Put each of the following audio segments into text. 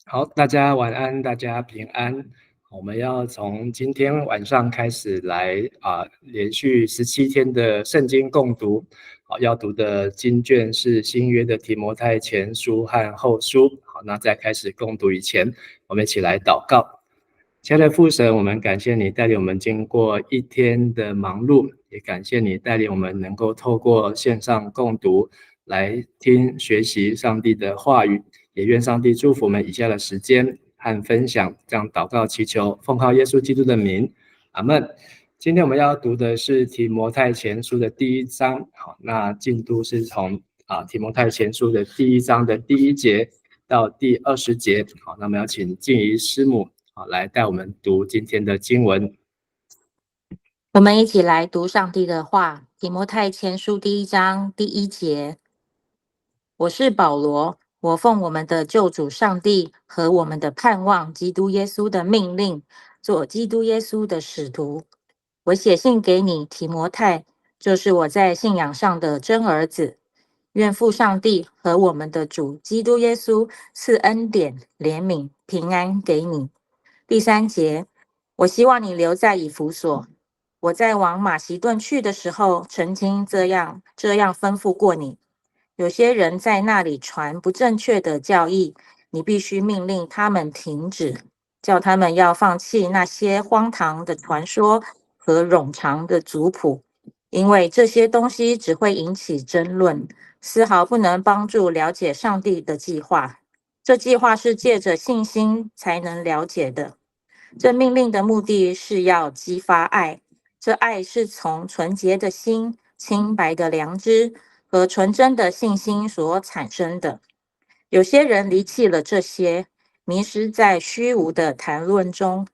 好，大家晚安，大家平安。我们要从今天晚上开始来连续17天的圣经共读。好，要读的经卷是新约的提摩太前书和后书。好，那在开始共读以前，我们一起来祷告。亲爱的父神，我们感谢你带领我们经过一天的忙碌，也感谢你带领我们能够透过线上共读来听学习上帝的话语。也愿上帝祝福我们以下的时间和分享，这样祷告祈求，奉靠耶稣基督的名，阿们。今天我们要读的是提摩太前书的第1章，好，那进度是从提摩太前书的第1章的第1节到第20节，好，那我们要请静怡师母来带我们读今天的经文。我们一起来读上帝的话，提摩太前书第1章第1节。我是保罗，我奉我们的救主上帝和我们的盼望基督耶稣的命令，做基督耶稣的使徒。我写信给你，提摩太，就是我在信仰上的真儿子。愿父上帝和我们的主基督耶稣赐恩典、怜悯、平安给你。第3节，我希望你留在以弗所。我在往马其顿去的时候，曾经这样吩咐过你。有些人在那里传不正确的教义，你必须命令他们停止，叫他们要放弃那些荒唐的传说和冗长的族谱，因为这些东西只会引起争论，丝毫不能帮助了解上帝的计划。这计划是借着信心才能了解的。这命令的目的是要激发爱，这爱是从纯洁的心、清白的良知和纯真的信心所产生的。有些人离弃了这些，迷失在虚无的谈论中。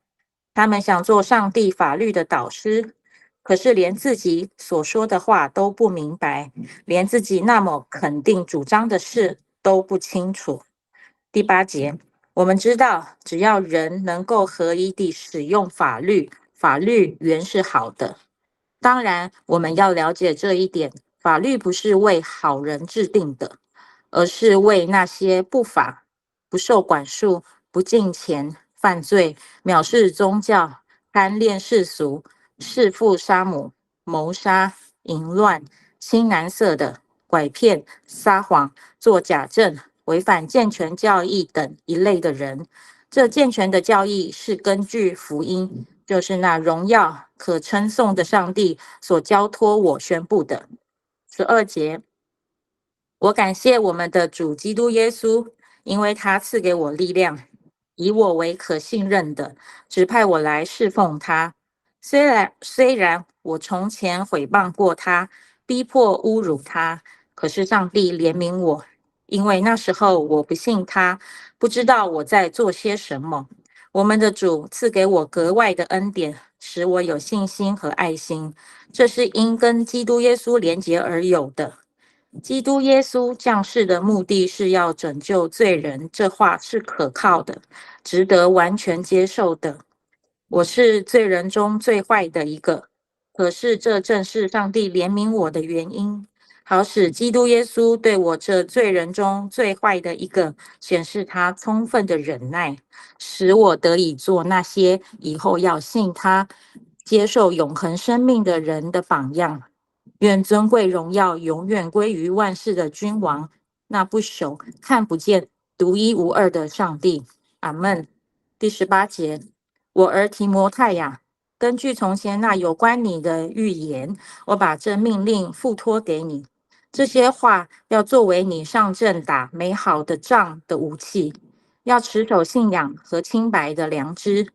他们想做上帝法律的导师，可是连自己所说的话都不明白，连自己那么肯定主张的事都不清楚。第8节，我们知道，只要人能够合一地使用法律，法律原是好的。当然，我们要了解这一点，法律不是为好人制定的，而是为那些不法、不受管束、不敬虔、犯罪、藐视宗教、贪恋世俗、弑父杀母、谋杀、淫乱、青蓝色的、拐骗、撒谎、作假证、违反健全教义等一类的人。这健全的教义是根据福音，就是那荣耀可称颂的上帝所交托我宣布的。12节，我感谢我们的主基督耶稣，因为他赐给我力量，以我为可信任的，指派我来侍奉他。虽然我从前毁谤过他，逼迫侮辱他，可是上帝怜悯我，因为那时候我不信他，不知道我在做些什么。我们的主赐给我格外的恩典，使我有信心和爱心，这是因跟基督耶稣连结而有的。基督耶稣降世的目的是要拯救罪人，这话是可靠的，值得完全接受的。我是罪人中最坏的一个，可是这正是上帝怜悯我的原因，好使基督耶稣对我这罪人中最坏的一个显示他充分的忍耐，使我得以做那些以后要信他、接受永恒生命的人的榜样。愿尊贵荣耀永远归于万世的君王，那不朽、看不见、独一无二的上帝。阿们。第18节，我儿提摩太呀，根据从前那有关你的预言，我把这命令付托给你。这些话要作为你上阵打美好的仗的武器，要持守信仰和清白的良知。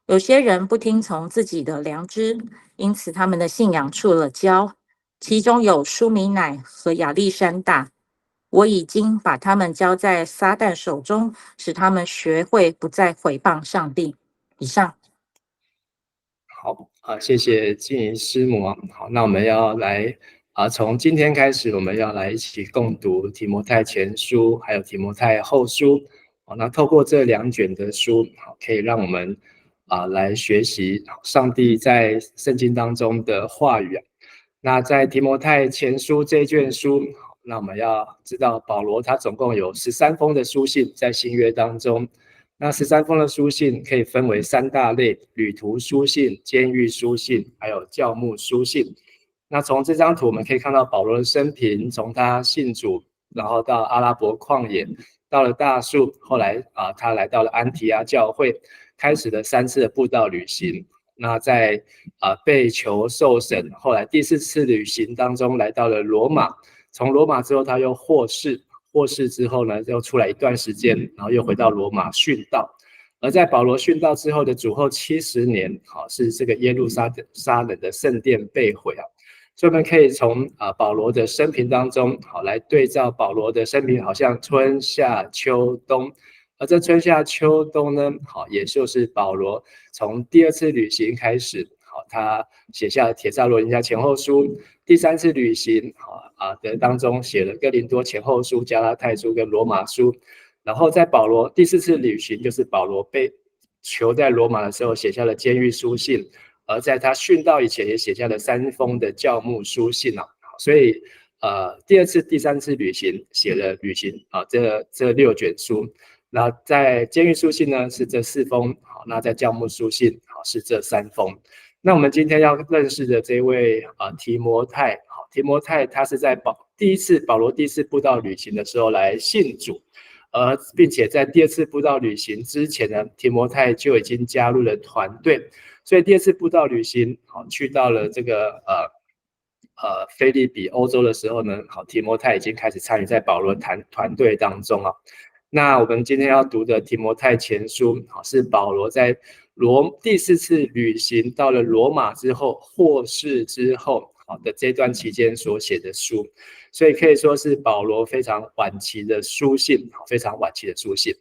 有些人不听从自己的良知，因此他们的信仰触了礁。其中有舒米乃和亚历山大，我已经把他们交在撒旦手中，使他们学会不再毁谤上帝。以上。好谢谢静怡师母好，那我们要来从今天开始，我们要来一起共读提摩太前书，还有提摩太后书。那透过这2卷的书，可以让我们来学习上帝在圣经当中的话语。那在提摩太前书这一卷书，那我们要知道保罗他总共有13封的书信在新约当中。那13封的书信可以分为3大类：旅途书信、监狱书信，还有教牧书信。那从这张图我们可以看到保罗的生平，从他信主，然后到阿拉伯旷野，到了大树，后来他来到了安提阿教会，开始了3次的布道旅行。那在被囚受审，后来第4次旅行当中来到了罗马，从罗马之后他又获释之后呢，又出来一段时间，然后又回到罗马殉道。而在保罗殉道之后的主后70年，是这个耶路撒冷的圣殿被毁啊。所以我们可以从保罗的生平当中，来对照保罗的生平，好像春夏秋冬。而这春夏秋冬呢，也就是保罗从第2次旅行开始，他写下帖撒罗尼迦前后书，第3次旅行的当中写了哥林多前后书、加拉太书跟罗马书，然后在保罗第4次旅行，就是保罗被囚在罗马的时候写下了监狱书信，而在他殉道以前也写下了3封的教牧书信所以第2次、第3次旅行写了旅行这6卷书。那在监狱书信呢是这4封，那在教牧书信是这3封。那我们今天要认识的这位提摩太，他是在保罗第一次布道旅行的时候来信主，并且在第2次布道旅行之前呢，提摩太就已经加入了团队，所以第2次布道旅行去到了这个腓立比欧洲的时候呢，提摩太已经开始参与在保罗团队当中那我们今天要读的提摩太前书是保罗在第4次旅行到了罗马之后获释之后的这段期间所写的书，所以可以说是保罗非常晚期的书信，非常晚期的书信。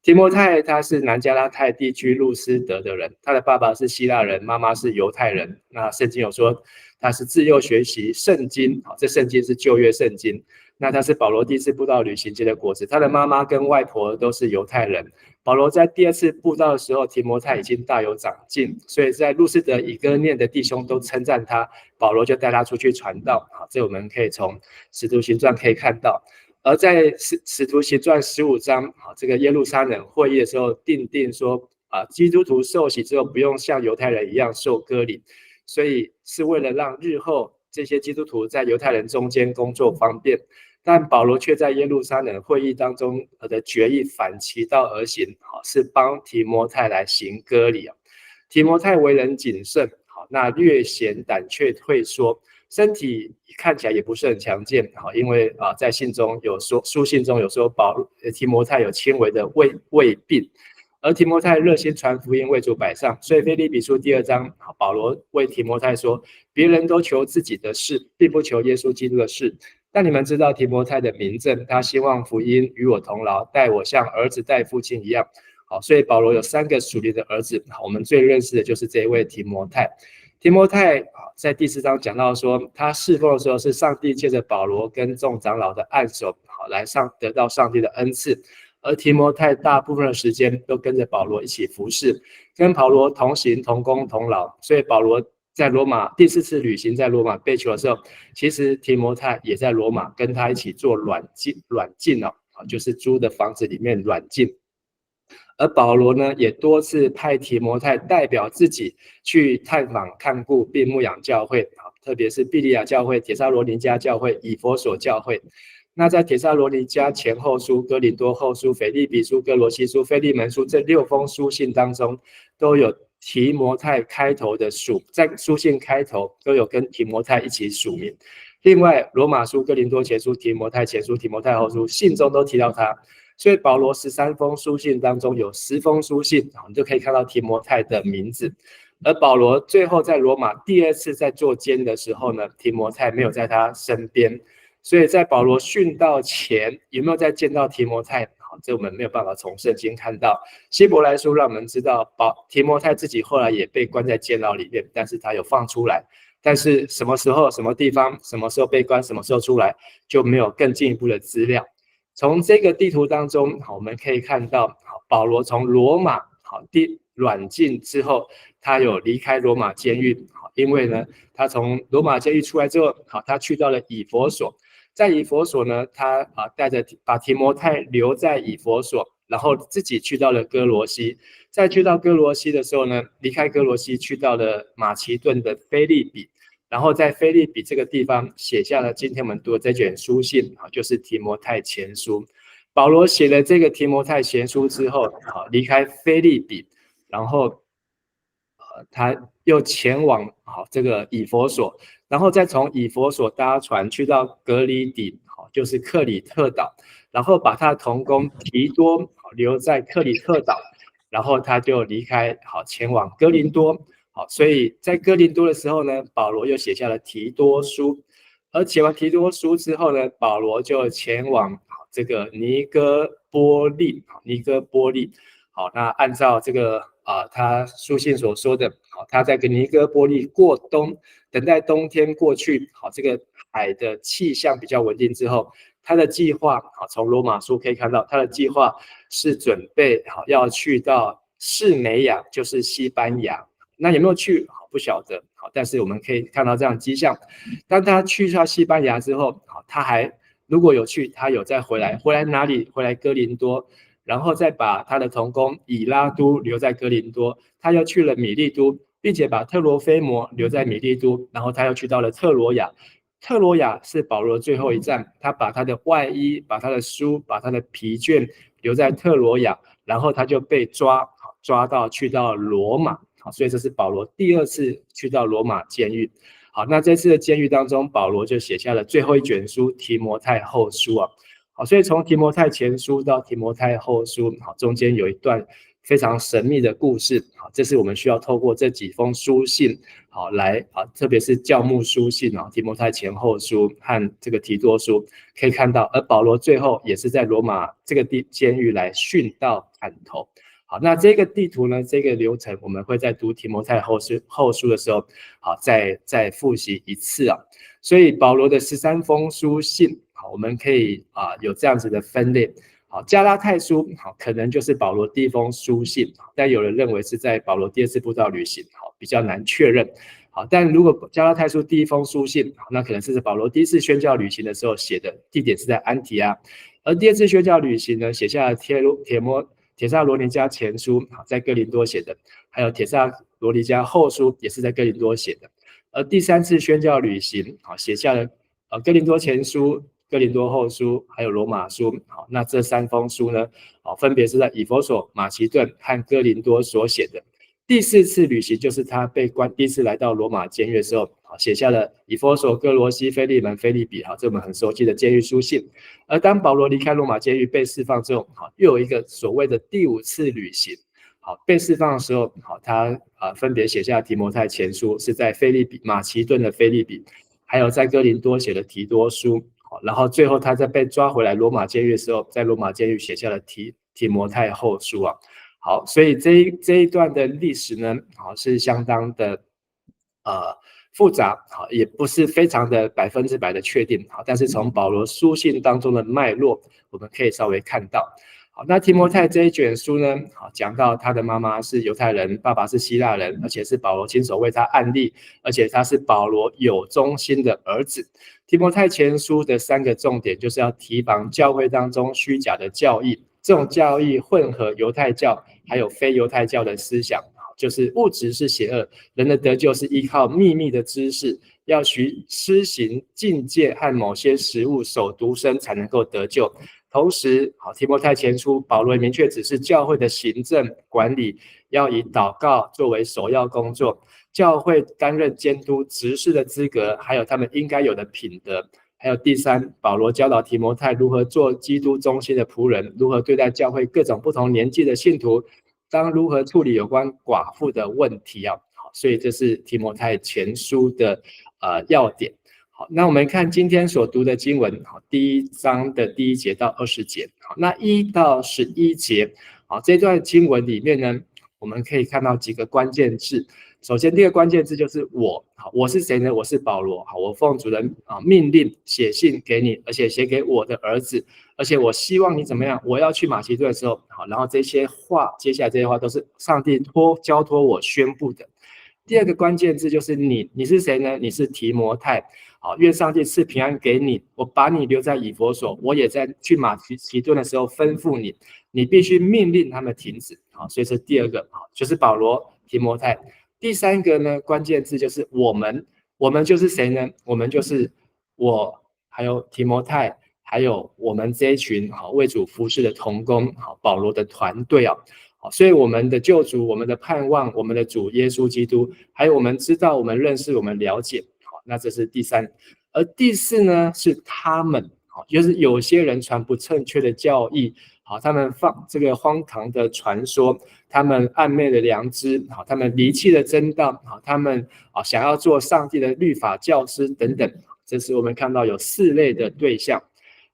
提摩太他是南加拉太地区路斯德的人，他的爸爸是希腊人，妈妈是犹太人。那圣经有说他是自幼学习圣经，这圣经是旧约圣经。那他是保罗第1次布道旅行结的果子，他的妈妈跟外婆都是犹太人。保罗在第2次布道的时候，提摩太已经大有长进，所以在路斯德、以哥念的弟兄都称赞他，保罗就带他出去传道。这我们可以从使徒行传可以看到。而在使徒行传15章，这个耶路撒冷会议的时候订定说，基督徒受洗之后不用像犹太人一样受割礼，所以是为了让日后这些基督徒在犹太人中间工作方便。但保罗却在耶路撒冷会议当中的决议反其道而行，是帮提摩太来行割礼。提摩太为人谨慎，那略显胆怯退缩，身体看起来也不是很强健，因为在信中有说，书信中有说提摩太有轻微的胃病，而提摩太热心传福音，为主摆上。所以腓立比书第2章，保罗为提摩太说，别人都求自己的事，并不求耶稣基督的事。但你们知道提摩太的名证，他希望福音与我同劳，待我像儿子待父亲一样。所以保罗有3个属灵的儿子，我们最认识的就是这一位提摩太。提摩太在第4章讲到说，他侍奉的时候是上帝借着保罗跟众长老的按手来得到上帝的恩赐，而提摩太大部分的时间都跟着保罗一起服侍，跟保罗同行同工同劳。所以保罗在罗马第4次旅行在罗马被囚的时候，其实提摩太也在罗马跟他一起做软禁就是租的房子里面软禁。而保罗呢，也多次派提摩太代表自己去探访看顾并牧养教会，特别是庇利亚教会、帖撒罗尼迦教会、以弗所教会。那在帖撒罗尼迦前后书、哥林多后书、腓立比书、哥罗西书、腓利门书这6封书信当中，都有提摩太开头的在书信开头都有跟提摩太一起署名。另外，罗马书、哥林多前书、提摩太前书、提摩太后书信中都提到他。所以保罗13封书信当中有10封书信，你就可以看到提摩太的名字。而保罗最后在罗马第2次在做监的时候呢，提摩太没有在他身边，所以在保罗殉道前有没有再见到提摩太，这我们没有办法从圣经看到。希伯来书让我们知道提摩太自己后来也被关在监牢里面，但是他有放出来，但是什么时候、什么地方、什么时候被关、什么时候出来，就没有更进一步的资料。从这个地图当中，我们可以看到，保罗从罗马软禁之后，他有离开罗马监狱，因为呢，他从罗马监狱出来之后，他去到了以弗所，在以弗所呢，他把提摩太留在以弗所，然后自己去到了哥罗西，再去到哥罗西的时候呢，离开哥罗西去到了马其顿的腓立比，然后在腓立比这个地方写下了今天我们读的这卷书信，就是提摩太前书。保罗写了这个提摩太前书之后，离开腓立比，然后他又前往这个以弗所，然后再从以弗所搭船去到格里底，就是克里特岛，然后把他的同工提多留在克里特岛，然后他就离开，前往哥林多。所以在哥林多的时候呢，保罗又写下了提多书，而写完提多书之后呢，保罗就前往这个尼哥波利。好，那按照这个他书信所说的，他在尼哥波利过冬，等待冬天过去，这个海的气象比较稳定之后，他的计划，从罗马书可以看到，他的计划是准备要去到士美亚，就是西班牙。那有没有去不晓得，但是我们可以看到这样迹象。当他去到西班牙之后，他还如果有去，他有再回来哪里？回来哥林多，然后再把他的同工以拉都留在哥林多，他又去了米利都，并且把特罗菲摩留在米利都，然后他又去到了特罗亚。特罗亚是保罗最后一站，他把他的外衣、把他的书、把他的皮卷留在特罗亚，然后他就被抓到去到罗马。所以这是保罗第二次去到罗马监狱。好，那这次的监狱当中，保罗就写下了最后一卷书提摩太后书啊。好，所以从提摩太前书到提摩太后书，中间有一段非常神秘的故事。好，这是我们需要透过这几封书信，好来特别是教牧书信提摩太前后书和这个提多书可以看到，而保罗最后也是在罗马这个监狱来殉道砍头。好，那这个地图呢，这个流程我们会在读提摩太后书的时候，好再复习一次啊。所以保罗的13封书信，好，我们可以有这样子的分类。好，加拉太书好可能就是保罗第一封书信，但有人认为是在保罗第二次布道旅行，好比较难确认。好，但如果加拉太书第一封书信，那可能是保罗第一次宣教旅行的时候写的，地点是在安提阿，而第二次宣教旅行呢，写下了帖撒罗尼迦前书，在哥林多写的，还有帖撒罗尼迦后书也是在哥林多写的。而第三次宣教旅行，写下了哥林多前书、哥林多后书，还有罗马书。好，那这3封书呢，分别是在以弗所、马其顿和哥林多所写的。第4次旅行就是他被关第一次来到罗马监狱的时候，写下了以弗所、哥罗西、腓利门、腓利比，这我们很熟悉的监狱书信。而当保罗离开罗马监狱被释放之后，又有一个所谓的第5次旅行。好，被释放的时候，他分别写下提摩太前书，是在腓利比马其顿的腓利比，还有在哥林多写的提多书。然后最后他在被抓回来罗马监狱的时候，在罗马监狱写下了提摩太后书啊。好，所以这一段的历史呢，是相当的复杂，也不是非常的100%的确定，但是从保罗书信当中的脉络，我们可以稍微看到。好，那提摩太这一卷书呢，讲到他的妈妈是犹太人，爸爸是希腊人，而且是保罗亲手为他案例，而且他是保罗有忠心的儿子。提摩太前书的3个重点就是要提防教会当中虚假的教义，这种教义混合犹太教还有非犹太教的思想，就是物质是邪恶，人的得救是依靠秘密的知识，要施行禁戒和某些食物守独身才能够得救。同时，提摩太前书保罗明确指示教会的行政管理要以祷告作为首要工作，教会担任监督执事的资格，还有他们应该有的品德。还有第3，保罗教导提摩太如何做基督中心的仆人，如何对待教会各种不同年纪的信徒，当如何处理有关寡妇的问题啊。所以这是提摩太前书的要点。好，那我们看今天所读的经文，第1章的第1节到20节，那1到11节，这段经文里面呢，我们可以看到几个关键字。首先，第一个关键字就是我，我是谁呢？我是保罗，我奉主的命令写信给你，而且写给我的儿子，而且我希望你怎么样？我要去马其顿的时候，然后这些话，接下来这些话都是上帝交托我宣布的。第二个关键字就是你是谁呢？你是提摩太。好，愿上帝赐平安给你。我把你留在以弗所，我也在去马其顿的时候吩咐你，你必须命令他们停止。好，所以这第二个就是保罗、提摩太。第三个呢，关键字就是我们。我们就是谁呢？我们就是我，还有提摩太，还有我们这一群为主服侍的同工，保罗的团队啊。所以我们的救主、我们的盼望、我们的主耶稣基督，还有我们知道、我们认识、我们了解，那这是第三。而第四呢，是他们，就是有些人传不正确的教义，他们放这个荒唐的传说，他们暗昧的良知，他们离弃了真道，他们想要做上帝的律法教师等等。这是我们看到有4类的对象。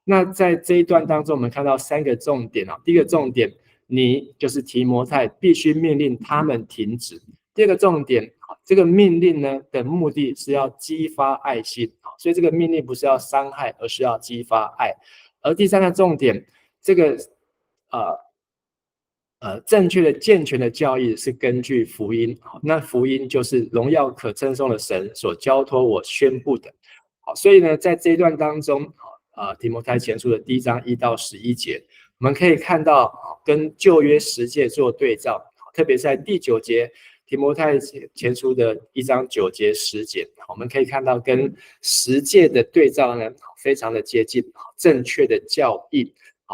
那在这一段当中，我们看到3个重点。第一个重点，你就是提摩太必须命令他们停止。第二个重点，这个命令呢的目的是要激发爱心，所以这个命令不是要伤害，而是要激发爱。而第三个重点，这个正确的健全的教义是根据福音，那福音就是荣耀可称颂的神所交托我宣布的。所以呢，在这一段当中，提摩太前书的第1章1到11节，我们可以看到跟旧约10诫做对照，特别在第9节，提摩太前书的1章9节10节，我们可以看到跟10诫的对照呢，非常的接近，正确的教义。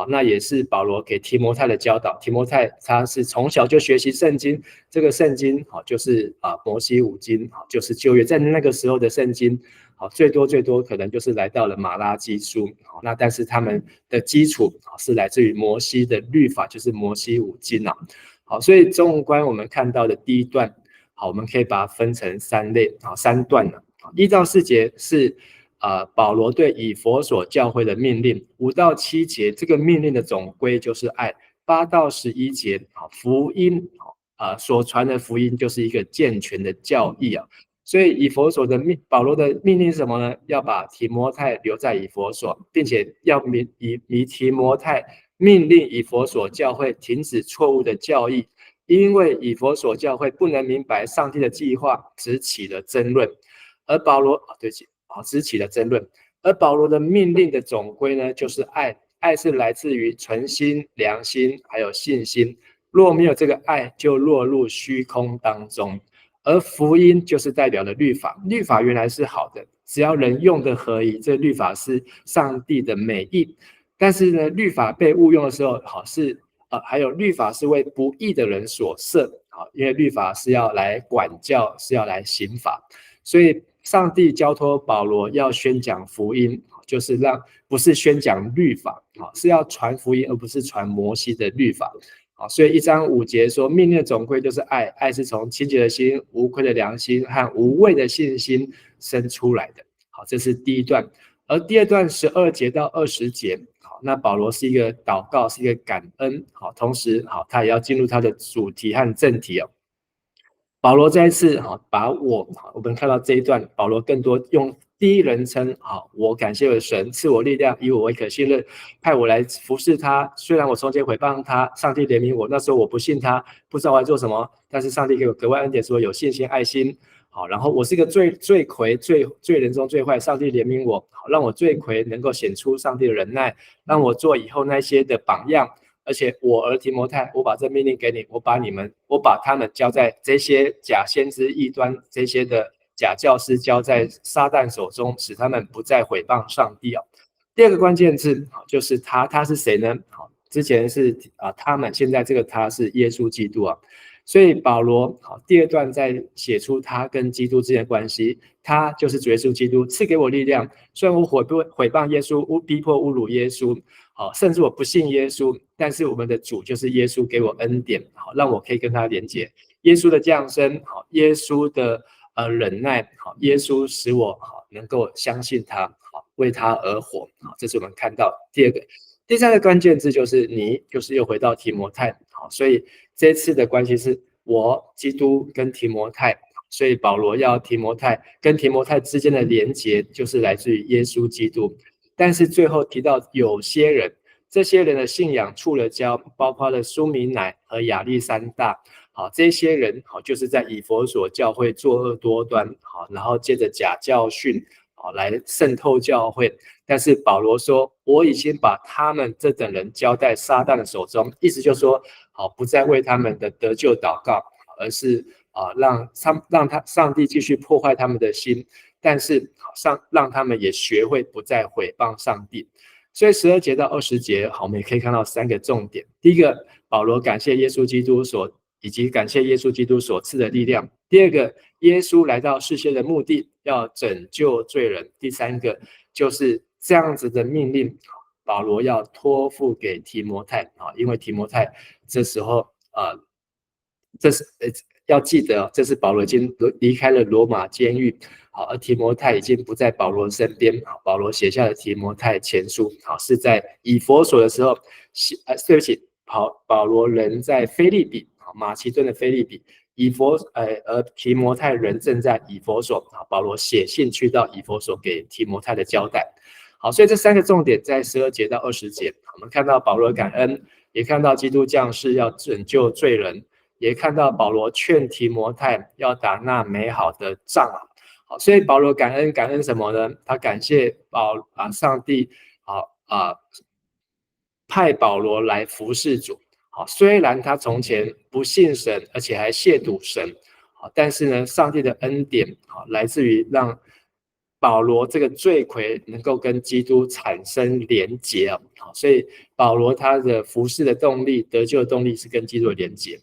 那也是保罗给提摩太的教导。提摩太他是从小就学习圣经，这个圣经就是摩西五经，就是旧约，在那个时候的圣经，最多可能就是来到了马拉基书。那但是他们的基础是来自于摩西的律法，就是摩西五经。所以纵观我们看到的第一段，我们可以把它分成3类3段1到4节是保罗对以弗所教会的命令，5到7节这个命令的总归就是爱，8到11节福音所传的福音就是一个健全的教义所以以弗所的保罗的命令是什么呢？要把提摩太留在以弗所，并且要以提摩太命令以弗所教会停止错误的教义，因为以弗所教会不能明白上帝的计划，只起了争论。而保罗只起了争论，而保罗的命令的总归呢，就是爱。爱是来自于存心、良心还有信心，若没有这个爱，就落入虚空当中。而福音就是代表了律法，律法原来是好的，只要人用的合宜，这律法是上帝的美意。但是呢，律法被误用的时候，还有律法是为不义的人所设，因为律法是要来管教，是要来刑罚，所以上帝交托保罗要宣讲福音，就是不是宣讲律法，是要传福音，而不是传摩西的律法。所以1章5节说，命令的总归就是爱，爱是从清洁的心、无愧的良心和无畏的信心生出来的。这是第一段。而第二段12节到20节，那保罗是一个祷告，是一个感恩，同时他也要进入他的主题和正题。保罗再一次把我们看到这一段，保罗更多用第一人称，我感谢我的神赐我力量，以我为可信任，派我来服侍他。虽然我从前毁谤他，上帝怜悯我，那时候我不信他，不知道我要做什么，但是上帝给我格外恩典，说有信心、爱心。然后我是一个罪魁、罪人中最坏，上帝怜悯我，让我罪魁能够显出上帝的忍耐，让我做以后那些的榜样。而且我儿提摩太，我把这命令给你，我把他们交在这些假先知异端，这些的假教师交在撒旦手中，使他们不再毁谤上帝。第二个关键字就是他是谁呢？之前是他们，现在这个他是耶稣基督。所以保罗第二段在写出他跟基督之间的关系，他就是主耶稣基督赐给我力量，虽然我毁谤耶稣，逼迫侮辱耶稣，甚至我不信耶稣，但是我们的主就是耶稣给我恩典，让我可以跟他连结。耶稣的降生，耶稣的忍耐，耶稣使我能够相信他，为他而活。这是我们看到第二个。第三个关键字就是你，就是又回到提摩太。所以这次的关系是我基督跟提摩太，所以保罗要提摩太跟提摩太之间的连结就是来自于耶稣基督。但是最后提到有些人，这些人的信仰触了礁，包括了苏米乃和亚历山大。这些人就是在以弗所教会作恶多端，然后接着假教训，来渗透教会。但是保罗说，我已经把他们这等人交在撒旦的手中，意思就是说，不再为他们的得救祷告，而是让上帝继续破坏他们的心，但是让他们也学会不再毁谤上帝。所以12节到20节，我们也可以看到3个重点。第一个，保罗感谢耶稣基督以及感谢耶稣基督所赐的力量。第二个，耶稣来到世界的目的要拯救罪人。第三个，就是这样子的命令，保罗要托付给提摩太，因为提摩太这时候要记得，这是保罗已经离开了罗马监狱，而提摩太已经不在保罗身边。保罗写下的提摩太前书，是在以弗所的时候，对不起，保罗人在腓立比，马其顿的腓立比，而提摩太人正在以弗所，保罗写信去到以弗所给提摩太的交代。好，所以这3个重点在12节到20节，我们看到保罗感恩，也看到基督降世要拯救罪人，也看到保罗劝提摩太要打那美好的仗。好，所以保罗感恩什么呢？他感谢上帝派保罗来服侍主。虽然他从前不信神，而且还亵渎神，但是呢，上帝的恩典来自于让保罗这个罪魁能够跟基督产生连结。所以保罗他的服侍的动力、得救的动力是跟基督的连结。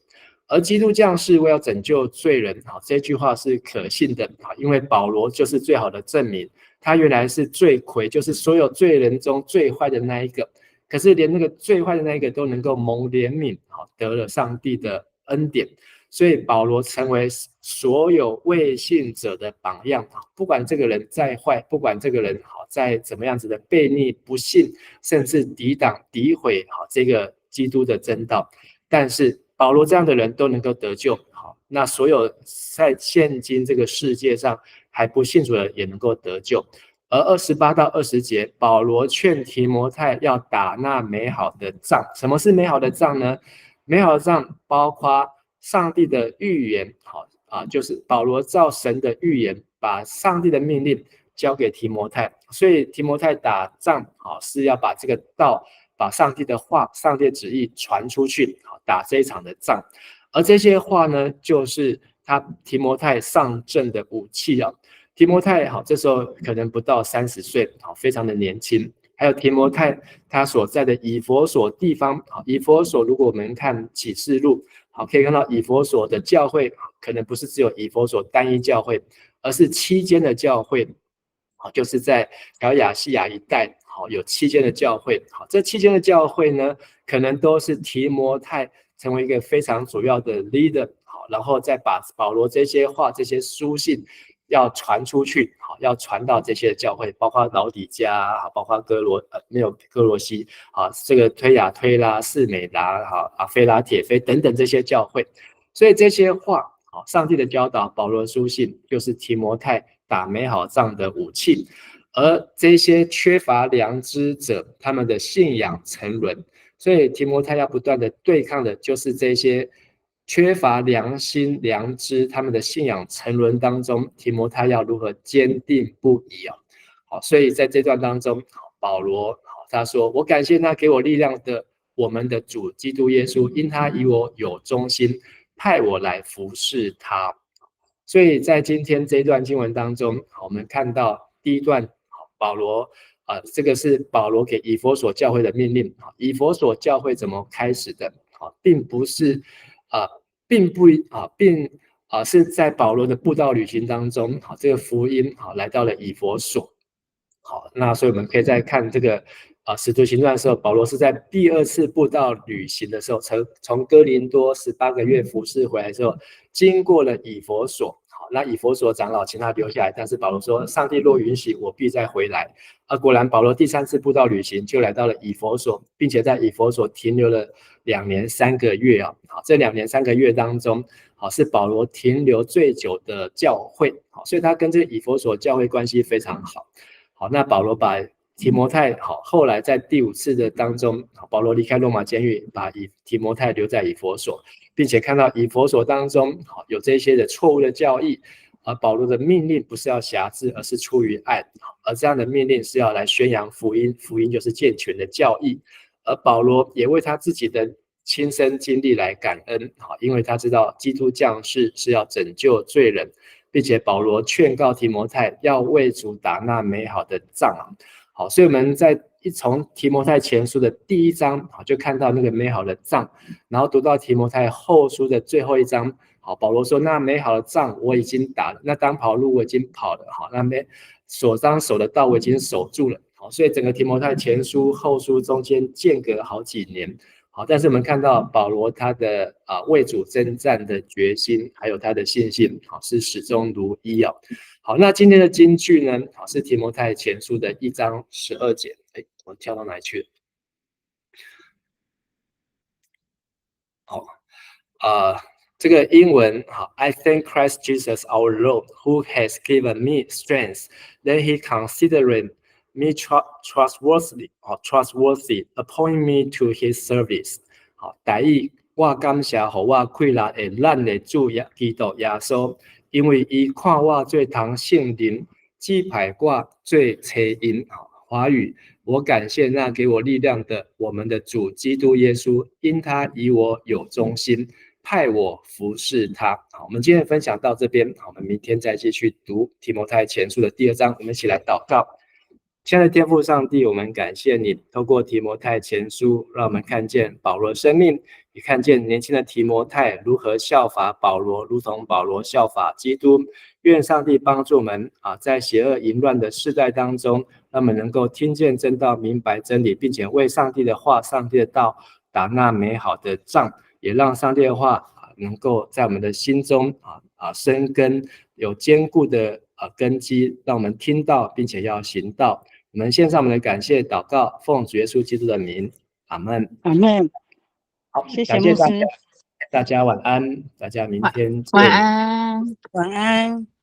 而基督降世为要拯救罪人，这句话是可信的，因为保罗就是最好的证明，他原来是罪魁，就是所有罪人中最坏的那一个，可是连那个最坏的那一个都能够蒙怜悯，得了上帝的恩典，所以保罗成为所有未信者的榜样。不管这个人再坏，不管这个人再怎么样子的悖逆不信，甚至抵挡诋毁这个基督的真道，但是保罗这样的人都能够得救。那所有在现今这个世界上还不信主的人也能够得救。而28到20节，保罗劝提摩太要打那美好的仗。什么是美好的仗呢？美好的仗包括上帝的预言，就是保罗照神的预言，把上帝的命令交给提摩太。所以提摩太打仗是要把这个道，把上帝的话、上帝的旨意传出去，打这一场的仗。而这些话呢，就是提摩太上阵的武器。提摩太这时候可能不到30岁，非常的年轻。还有提摩太他所在的以弗所地方，以弗所如果我们看启示录，可以看到以弗所的教会可能不是只有以弗所单一教会，而是7间的教会，就是在小亚细亚一带有7间的教会。这7间的教会呢，可能都是提摩太成为一个非常主要的 leader， 然后再把保罗这些话、这些书信要传出去，要传到这些教会，包括老底嘉，包括哥罗西，这个推雅推拉、士美拿、菲拉铁菲等等这些教会。所以这些话，上帝的教导，保罗的书信，就是提摩太打美好仗的武器。而这些缺乏良知者，他们的信仰沉沦，所以提摩太要不断的对抗的就是这些缺乏良心、良知，他们的信仰沉沦当中，提摩太要如何坚定不移。所以在这段当中，保罗他说：“我感谢那给我力量的我们的主基督耶稣，因他以我有忠心，派我来服侍他。”所以在今天这一段经文当中，我们看到第一段，保罗这个是保罗给以弗所教会的命令。以弗所教会怎么开始的？并不是是在保罗的布道旅行当中，这个福音来到了以弗所。那所以我们可以再看这个使徒行传的时候，保罗是在第2次布道旅行的时候，从哥林多18个月服侍回来之后，经过了以弗所。那以弗所长老请他留下来，但是保罗说：“上帝若允许，我必再回来。”果然，保罗第3次布道旅行就来到了以弗所，并且在以弗所停留了2年3个月。这2年3个月当中，是保罗停留最久的教会，所以他跟这个以弗所教会关系非常好。那保罗把提摩太后来在第5次的当中，保罗离开罗马监狱，把提摩太留在以弗所，并且看到以弗所当中有这些的错误的教义，而保罗的命令不是要辖制，而是出于爱，而这样的命令是要来宣扬福音，福音就是健全的教义。而保罗也为他自己的亲身经历来感恩，因为他知道基督降世是要拯救罪人，并且保罗劝告提摩太要为主打那美好的仗。好，所以我们从提摩太前书的第1章就看到那个美好的仗，然后读到提摩太后书的最后1章，好，保罗说那美好的仗我已经打了，那当跑路我已经跑了，好，那所当守的道我已经守住了。好，所以整个提摩太前书后书中间间隔好几年。好，但是我们看到保罗他的为主征战的决心，还有他的信心，是始终如一。好，那今天的金句呢，是提摩太前书的1章12节。我跳到哪里去了？好，这个英文，I thank Christ Jesus our Lord, who has given me strength, that He considered me trustworthy, appoint me to His service。好，台语我感谢予我快乐的咱的主基督耶稣，因为伊看我做堂圣灵，指派我做车因。华语，我感谢那给我力量的我们的主基督耶稣，因他以我有忠心，派我服侍他。好，我们今天的分享到这边，好，我们明天再继续读提摩太前书的第2章，我们一起来祷告。亲爱的天父上帝，我们感谢你透过提摩太前书，让我们看见保罗的生命，也看见年轻的提摩太如何效法保罗，如同保罗效法基督。愿上帝帮助我们在邪恶淫乱的世代当中，让我们能够听见真道，明白真理，并且为上帝的话、上帝的道打那美好的仗，也让上帝的话能够在我们的心中生根，有坚固的根基，让我们听到并且要行道。我们献上我们的感谢祷告，奉主耶稣基督的名，阿们。阿们。好，谢谢感谢牧师，大家晚安，大家明天见。晚安。晚安。